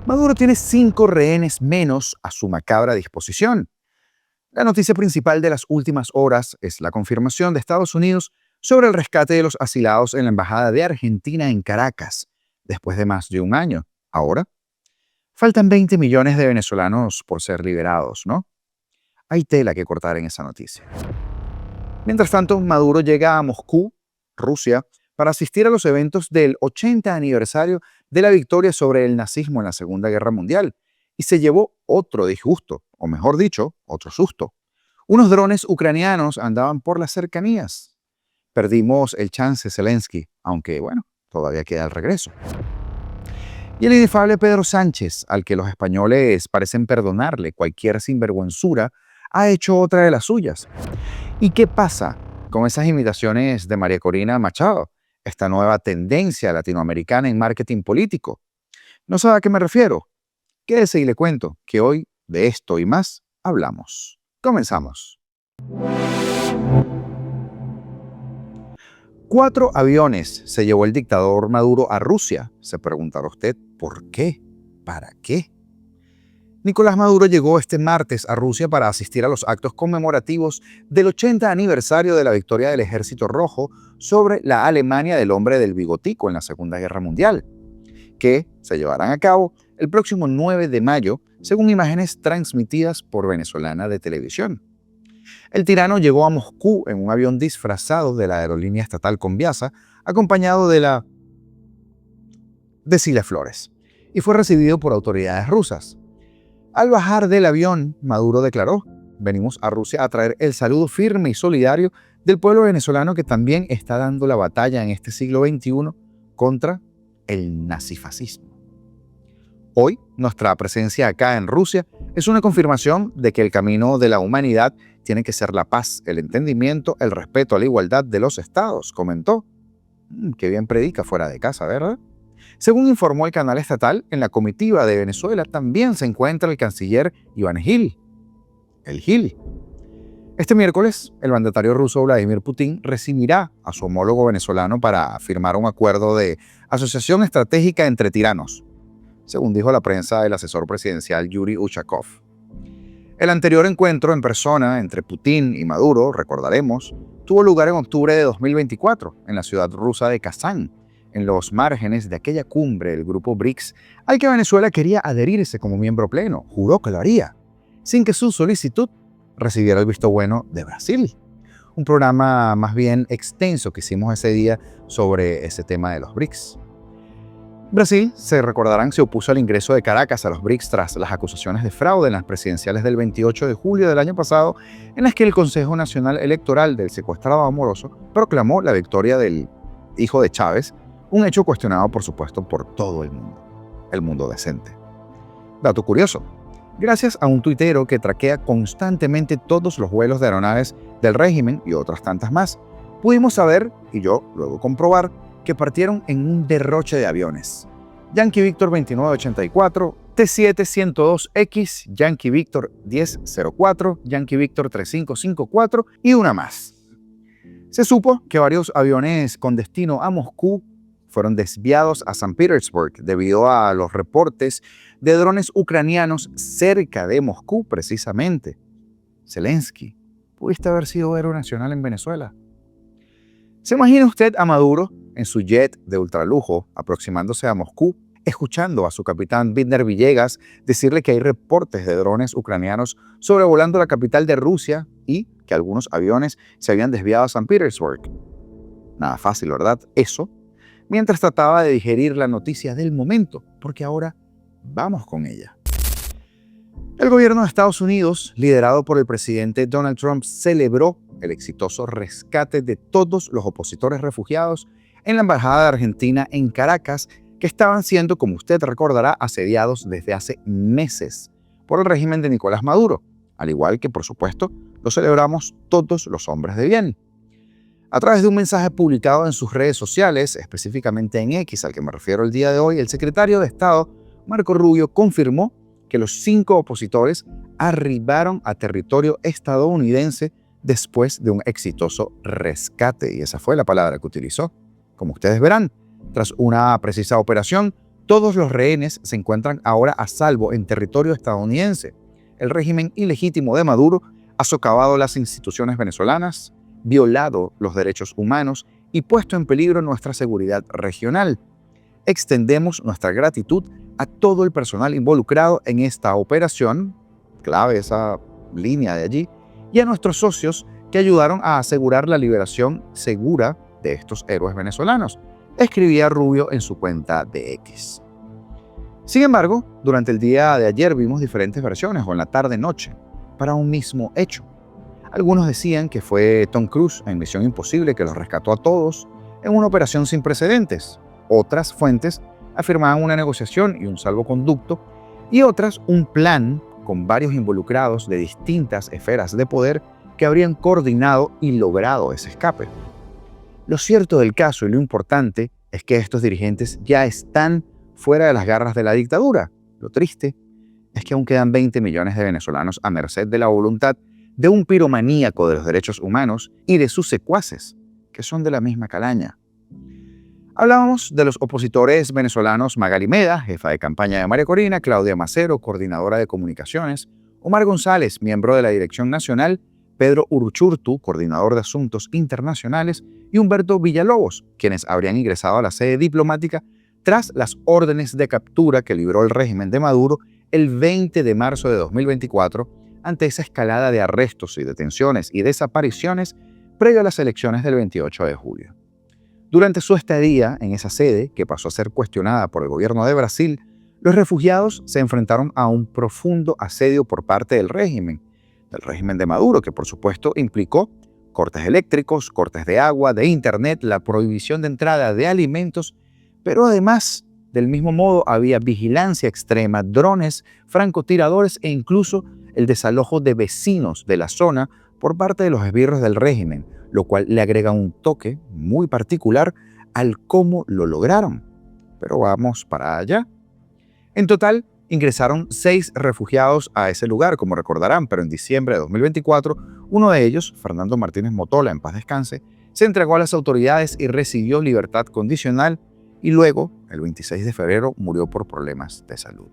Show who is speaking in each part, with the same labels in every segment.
Speaker 1: Maduro tiene 5 rehenes menos a su macabra disposición. La noticia principal de las últimas horas es la confirmación de Estados Unidos sobre el rescate de los asilados en la Embajada de Argentina en Caracas, después de más de un año. Ahora, faltan 20 millones de venezolanos por ser liberados, ¿no? Hay tela que cortar en esa noticia. Mientras tanto, Maduro llega a Moscú, Rusia, para asistir a los eventos del 80 aniversario de la victoria sobre el nazismo en la Segunda Guerra Mundial y se llevó otro disgusto, o mejor dicho, otro susto. Unos drones ucranianos andaban por las cercanías. Perdimos el chance Zelensky, aunque bueno, todavía queda el regreso. Y el inefable Pedro Sánchez, al que los españoles parecen perdonarle cualquier sinvergüenzura, ha hecho otra de las suyas. ¿Y qué pasa con esas imitaciones de María Corina Machado? Esta nueva tendencia latinoamericana en marketing político. ¿No sabe a qué me refiero? Quédese y le cuento que hoy de esto y más hablamos. Comenzamos. 4 aviones se llevó el dictador Maduro a Rusia. Se preguntará usted, ¿por qué? ¿Para qué? Nicolás Maduro llegó este martes a Rusia para asistir a los actos conmemorativos del 80 aniversario de la victoria del Ejército Rojo sobre la Alemania del hombre del bigotico en la Segunda Guerra Mundial, que se llevarán a cabo el próximo 9 de mayo, según imágenes transmitidas por Venezolana de Televisión. El tirano llegó a Moscú en un avión disfrazado de la aerolínea estatal Conviasa, acompañado de Cilia Flores, y fue recibido por autoridades rusas. Al bajar del avión, Maduro declaró: venimos a Rusia a traer el saludo firme y solidario del pueblo venezolano que también está dando la batalla en este siglo XXI contra el nazifascismo. Hoy, nuestra presencia acá en Rusia es una confirmación de que el camino de la humanidad tiene que ser la paz, el entendimiento, el respeto a la igualdad de los estados, comentó. Qué bien predica fuera de casa, ¿verdad? Según informó el canal estatal, en la comitiva de Venezuela también se encuentra el canciller Iván Gil. El Gil. Este miércoles, el mandatario ruso Vladimir Putin recibirá a su homólogo venezolano para firmar un acuerdo de asociación estratégica entre tiranos, según dijo la prensa el asesor presidencial Yuri Ushakov. El anterior encuentro en persona entre Putin y Maduro, recordaremos, tuvo lugar en octubre de 2024 en la ciudad rusa de Kazán, en los márgenes de aquella cumbre del grupo BRICS al que Venezuela quería adherirse como miembro pleno. Juró que lo haría, sin que su solicitud recibiera el visto bueno de Brasil. Un programa más bien extenso que hicimos ese día sobre ese tema de los BRICS. Brasil, se recordarán, se opuso al ingreso de Caracas a los BRICS tras las acusaciones de fraude en las presidenciales del 28 de julio del año pasado, en las que el Consejo Nacional Electoral del secuestrado amoroso proclamó la victoria del hijo de Chávez, un hecho cuestionado, por supuesto, por todo el mundo decente. Dato curioso: gracias a un tuitero que traquea constantemente todos los vuelos de aeronaves del régimen y otras tantas más, pudimos saber, y yo luego comprobar, que partieron en un derroche de aviones. Yankee Victor 2984, T7-102X, Yankee Victor 1004, Yankee Victor 3554 y una más. Se supo que varios aviones con destino a Moscú fueron desviados a San Petersburg debido a los reportes de drones ucranianos cerca de Moscú, precisamente. Zelensky, ¿pudiste haber sido héroe nacional en Venezuela? ¿Se imagina usted a Maduro en su jet de ultralujo aproximándose a Moscú, escuchando a su capitán Binder Villegas decirle que hay reportes de drones ucranianos sobrevolando la capital de Rusia y que algunos aviones se habían desviado a San Petersburg? Nada fácil, ¿verdad? Eso, mientras trataba de digerir la noticia del momento, porque ahora vamos con ella. El gobierno de Estados Unidos, liderado por el presidente Donald Trump, celebró el exitoso rescate de todos los opositores refugiados en la Embajada de Argentina en Caracas, que estaban siendo, como usted recordará, asediados desde hace meses por el régimen de Nicolás Maduro, al igual que, por supuesto, lo celebramos todos los hombres de bien. A través de un mensaje publicado en sus redes sociales, específicamente en X, al que me refiero el día de hoy, el secretario de Estado, Marco Rubio, confirmó que los 5 opositores arribaron a territorio estadounidense después de un exitoso rescate, y esa fue la palabra que utilizó. Como ustedes verán, tras una precisa operación, Todos los rehenes se encuentran ahora a salvo en territorio estadounidense. El régimen ilegítimo de Maduro ha socavado las instituciones venezolanas, violado los derechos humanos y puesto en peligro nuestra seguridad regional. Extendemos nuestra gratitud a todo el personal involucrado en esta operación, clave esa línea de allí, y a nuestros socios que ayudaron a asegurar la liberación segura de estos héroes venezolanos, escribía Rubio en su cuenta de X. Sin embargo, durante el día de ayer vimos diferentes versiones, o en la tarde-noche, para un mismo hecho. Algunos decían que fue Tom Cruise en Misión Imposible que los rescató a todos en una operación sin precedentes. Otras fuentes afirmaban una negociación y un salvoconducto, y otras un plan con varios involucrados de distintas esferas de poder que habrían coordinado y logrado ese escape. Lo cierto del caso y lo importante es que estos dirigentes ya están fuera de las garras de la dictadura. Lo triste es que aún quedan 20 millones de venezolanos a merced de la voluntad de un piromaníaco de los derechos humanos y de sus secuaces, que son de la misma calaña. Hablábamos de los opositores venezolanos Magali Meda, jefa de campaña de María Corina, Claudia Macero, coordinadora de comunicaciones, Omar González, miembro de la Dirección Nacional, Pedro Uruchurtu, coordinador de asuntos internacionales, y Humberto Villalobos, quienes habrían ingresado a la sede diplomática tras las órdenes de captura que libró el régimen de Maduro el 20 de marzo de 2024 ante esa escalada de arrestos y detenciones y desapariciones previo a las elecciones del 28 de julio. Durante su estadía en esa sede, que pasó a ser cuestionada por el gobierno de Brasil, los refugiados se enfrentaron a un profundo asedio por parte del régimen de Maduro, que por supuesto implicó cortes eléctricos, cortes de agua, de internet, la prohibición de entrada de alimentos, pero además, del mismo modo, había vigilancia extrema, drones, francotiradores e incluso el desalojo de vecinos de la zona por parte de los esbirros del régimen, lo cual le agrega un toque muy particular al cómo lo lograron. Pero vamos para allá. En total, ingresaron 6 refugiados a ese lugar, como recordarán, pero en diciembre de 2024, uno de ellos, Fernando Martínez Motola, en paz descanse, se entregó a las autoridades y recibió libertad condicional, y luego, el 26 de febrero, murió por problemas de salud.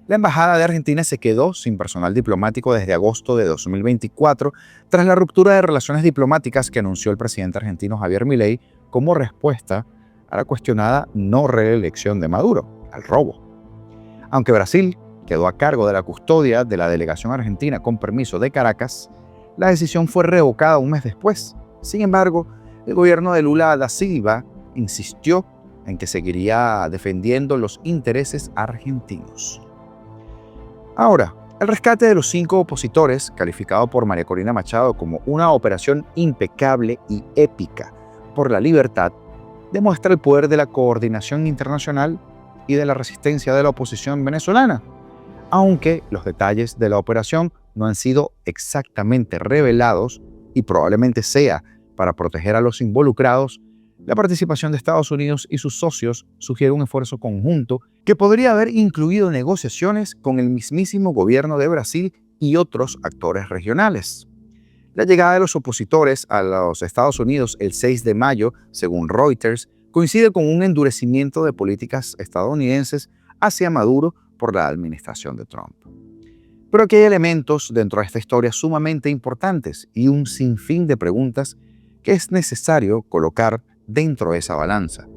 Speaker 1: La Embajada de Argentina se quedó sin personal diplomático desde agosto de 2024, tras la ruptura de relaciones diplomáticas que anunció el presidente argentino Javier Milei como respuesta a la cuestionada no reelección de Maduro, al robo. Aunque Brasil quedó a cargo de la custodia de la delegación argentina con permiso de Caracas, la decisión fue revocada un mes después. Sin embargo, el gobierno de Lula da Silva insistió en que seguiría defendiendo los intereses argentinos. Ahora, el rescate de los 5 opositores, calificado por María Corina Machado como una operación impecable y épica por la libertad, demuestra el poder de la coordinación internacional y de la resistencia de la oposición venezolana, aunque los detalles de la operación no han sido exactamente revelados y probablemente sea para proteger a los involucrados. La participación de Estados Unidos y sus socios sugiere un esfuerzo conjunto que podría haber incluido negociaciones con el mismísimo gobierno de Brasil y otros actores regionales. La llegada de los opositores a los Estados Unidos el 6 de mayo, según Reuters, coincide con un endurecimiento de políticas estadounidenses hacia Maduro por la administración de Trump. Pero aquí hay elementos dentro de esta historia sumamente importantes y un sinfín de preguntas que es necesario colocar dentro de esa balanza.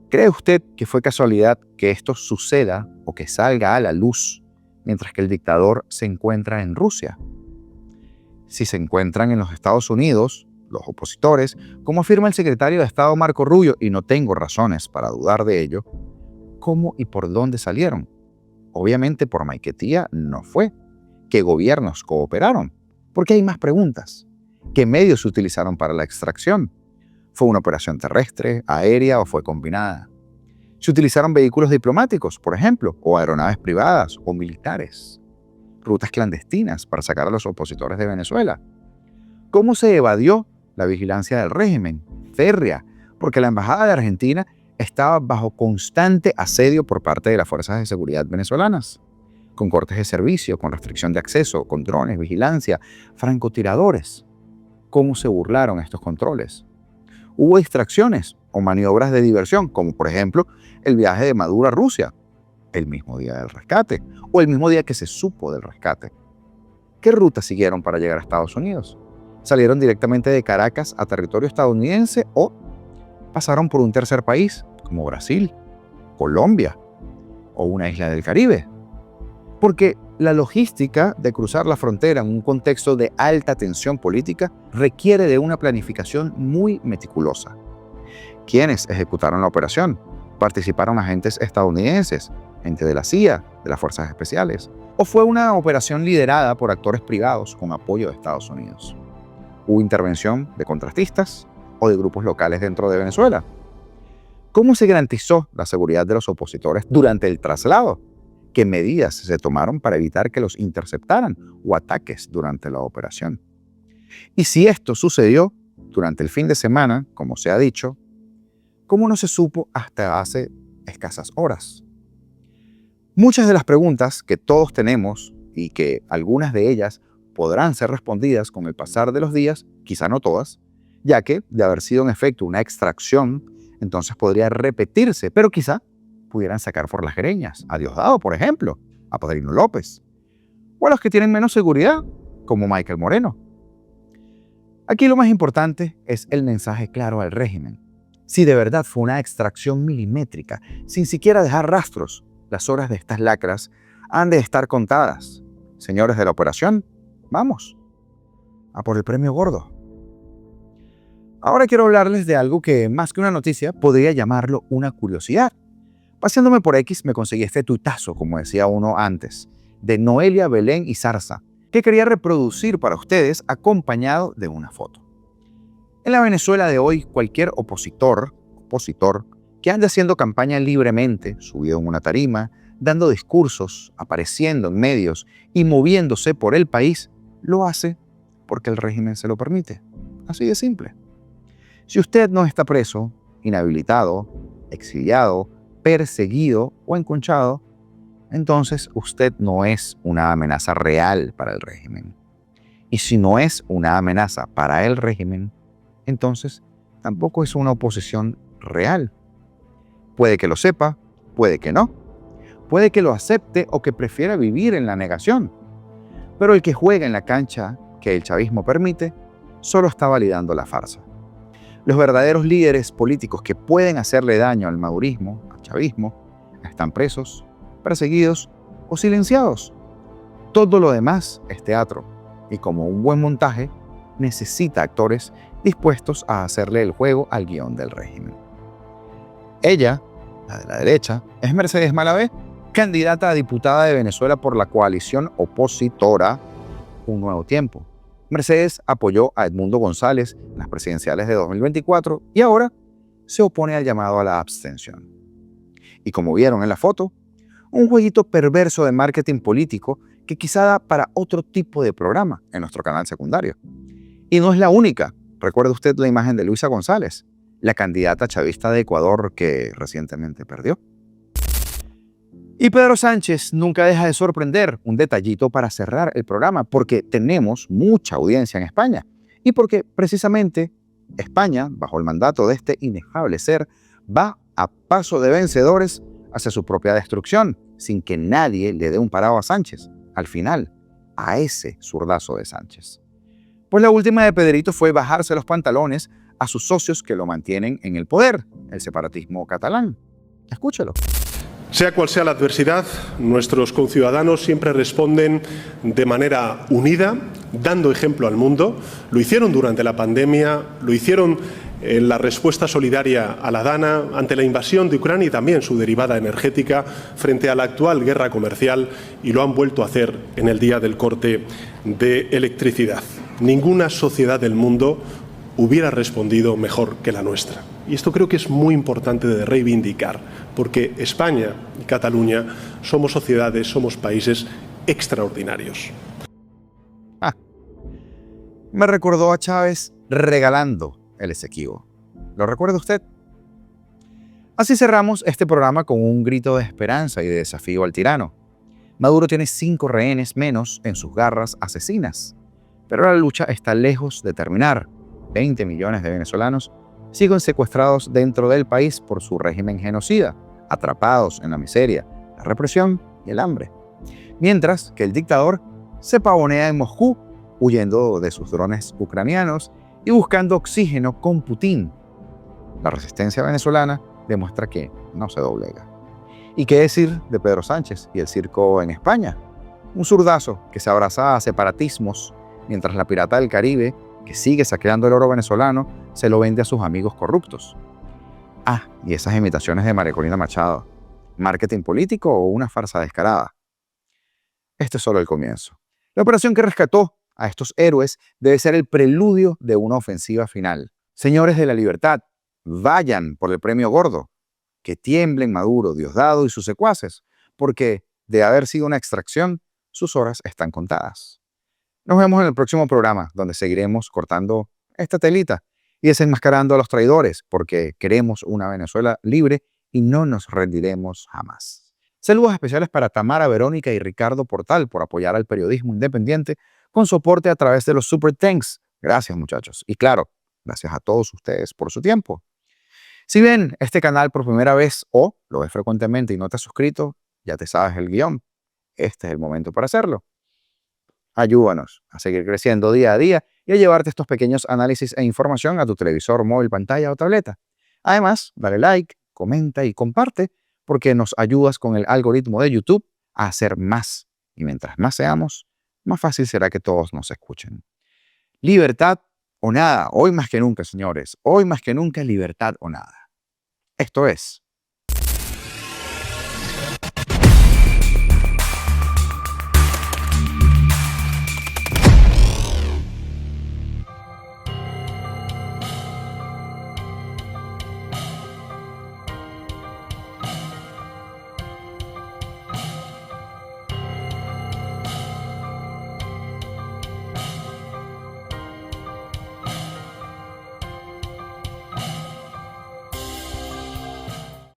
Speaker 1: ¿Cree usted que fue casualidad que esto suceda o que salga a la luz mientras que el dictador se encuentra en Rusia? Si se encuentran en los Estados Unidos, los opositores, como afirma el secretario de Estado Marco Rubio, y no tengo razones para dudar de ello, ¿cómo y por dónde salieron? Obviamente por Maiquetía no fue. ¿Qué gobiernos cooperaron? Porque hay más preguntas. ¿Qué medios se utilizaron para la extracción? ¿Fue una operación terrestre, aérea o fue combinada? ¿Se utilizaron vehículos diplomáticos, por ejemplo, o aeronaves privadas o militares? ¿Rutas clandestinas para sacar a los opositores de Venezuela? ¿Cómo se evadió la vigilancia del régimen? Férrea, porque la Embajada de Argentina estaba bajo constante asedio por parte de las fuerzas de seguridad venezolanas, con cortes de servicio, con restricción de acceso, con drones, vigilancia, francotiradores. ¿Cómo se burlaron estos controles? ¿Hubo distracciones? o maniobras de diversión, como por ejemplo el viaje de Maduro a Rusia, el mismo día del rescate, o el mismo día que se supo del rescate. ¿Qué ruta siguieron para llegar a Estados Unidos? ¿Salieron directamente de Caracas a territorio estadounidense o pasaron por un tercer país, como Brasil, Colombia o una isla del Caribe? Porque la logística de cruzar la frontera en un contexto de alta tensión política requiere de una planificación muy meticulosa. ¿Quiénes ejecutaron la operación? ¿Participaron agentes estadounidenses, gente de la CIA, de las Fuerzas Especiales? ¿O fue una operación liderada por actores privados con apoyo de Estados Unidos? ¿Hubo intervención de contratistas o de grupos locales dentro de Venezuela? ¿Cómo se garantizó la seguridad de los opositores durante el traslado? ¿Qué medidas se tomaron para evitar que los interceptaran o ataques durante la operación? Y si esto sucedió durante el fin de semana, como se ha dicho, ¿cómo no se supo hasta hace escasas horas? Muchas de las preguntas que todos tenemos y que algunas de ellas podrán ser respondidas con el pasar de los días, quizá no todas, ya que de haber sido en efecto una extracción, entonces podría repetirse, pero quizá pudieran sacar por las greñas a Diosdado, por ejemplo, a Padrino López, o a los que tienen menos seguridad, como Michael Moreno. Aquí lo más importante es el mensaje claro al régimen. Si de verdad fue una extracción milimétrica, sin siquiera dejar rastros, las horas de estas lacras han de estar contadas. Señores de la operación, vamos a por el premio gordo. Ahora quiero hablarles de algo que, más que una noticia, podría llamarlo una curiosidad. Paseándome por X me conseguí este tuitazo, como decía uno antes, de Noelia Belén y Zarza, que quería reproducir para ustedes acompañado de una foto. En la Venezuela de hoy, cualquier opositor que ande haciendo campaña libremente, subido en una tarima, dando discursos, apareciendo en medios y moviéndose por el país, lo hace porque el régimen se lo permite. Así de simple. Si usted no está preso, inhabilitado, exiliado, perseguido o enconchado, entonces usted no es una amenaza real para el régimen. Y si no es una amenaza para el régimen, entonces tampoco es una oposición real. Puede que lo sepa, puede que no. Puede que lo acepte o que prefiera vivir en la negación. Pero el que juega en la cancha que el chavismo permite, solo está validando la farsa. Los verdaderos líderes políticos que pueden hacerle daño al madurismo, al chavismo, están presos, perseguidos o silenciados. Todo lo demás es teatro y, como un buen montaje, necesita actores dispuestos a hacerle el juego al guión del régimen. Ella, la de la derecha, es Mercedes Malavé, candidata a diputada de Venezuela por la coalición opositora Un Nuevo Tiempo. Mercedes apoyó a Edmundo González en las presidenciales de 2024 y ahora se opone al llamado a la abstención. Y como vieron en la foto, un jueguito perverso de marketing político que quizá da para otro tipo de programa en nuestro canal secundario. Y no es la única. Recuerda usted la imagen de Luisa González, la candidata chavista de Ecuador que recientemente perdió. Y Pedro Sánchez nunca deja de sorprender. Un detallito para cerrar el programa, porque tenemos mucha audiencia en España y porque precisamente España, bajo el mandato de este inefable ser, va a paso de vencedores hacia su propia destrucción, sin que nadie le dé un parado a Sánchez. Al final, a ese zurdazo de Sánchez. Pues la última de Pedrito fue bajarse los pantalones a sus socios que lo mantienen en el poder, el separatismo catalán. Escúchelo.
Speaker 2: Sea cual sea la adversidad, nuestros conciudadanos siempre responden de manera unida, dando ejemplo al mundo. Lo hicieron durante la pandemia, lo hicieron en la respuesta solidaria a la DANA ante la invasión de Ucrania y también su derivada energética frente a la actual guerra comercial, y lo han vuelto a hacer en el día del corte de electricidad. Ninguna sociedad del mundo hubiera respondido mejor que la nuestra. Y esto creo que es muy importante de reivindicar, porque España y Cataluña somos sociedades, somos países extraordinarios.
Speaker 1: Me recordó a Chávez regalando el Esequibo. ¿Lo recuerda usted? Así cerramos este programa con un grito de esperanza y de desafío al tirano. Maduro tiene 5 rehenes menos en sus garras asesinas, pero la lucha está lejos de terminar. 20 millones de venezolanos siguen secuestrados dentro del país por su régimen genocida, atrapados en la miseria, la represión y el hambre. Mientras que el dictador se pavonea en Moscú, huyendo de sus drones ucranianos y buscando oxígeno con Putin. La resistencia venezolana demuestra que no se doblega. ¿Y qué decir de Pedro Sánchez y el circo en España? Un zurdazo que se abraza a separatismos, mientras la pirata del Caribe, que sigue saqueando el oro venezolano, se lo vende a sus amigos corruptos. Ah, y esas imitaciones de María Corina Machado. ¿Marketing político o una farsa descarada? Este es solo el comienzo. La operación que rescató a estos héroes debe ser el preludio de una ofensiva final. Señores de la libertad, vayan por el premio gordo. Que tiemblen Maduro, Diosdado y sus secuaces, porque de haber sido una extracción, sus horas están contadas. Nos vemos en el próximo programa, donde seguiremos cortando esta telita y desenmascarando a los traidores, porque queremos una Venezuela libre y no nos rendiremos jamás. Saludos especiales para Tamara, Verónica y Ricardo Portal por apoyar al periodismo independiente con soporte a través de los Super Thanks. Gracias, muchachos. Y claro, gracias a todos ustedes por su tiempo. Si ven este canal por primera vez o lo ves frecuentemente y no te has suscrito, ya te sabes el guión. Este es el momento para hacerlo. Ayúdanos a seguir creciendo día a día y a llevarte estos pequeños análisis e información a tu televisor, móvil, pantalla o tableta. Además, dale like, comenta y comparte porque nos ayudas con el algoritmo de YouTube a hacer más. Y mientras más seamos, más fácil será que todos nos escuchen. Libertad o nada. Hoy más que nunca, señores. Hoy más que nunca, libertad o nada. Esto es